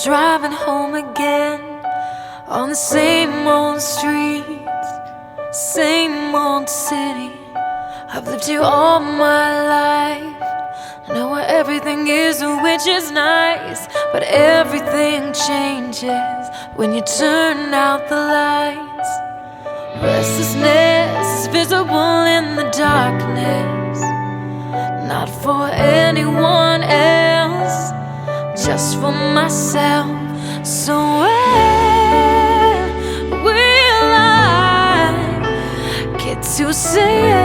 driving home again on the same old streets, same old city. I've lived here all my life. I know where everything is, which is nice, but everything changes when you turn out the lights. Restlessness is visible in the darkness, not for anyone else, just for myself. So when will I get to say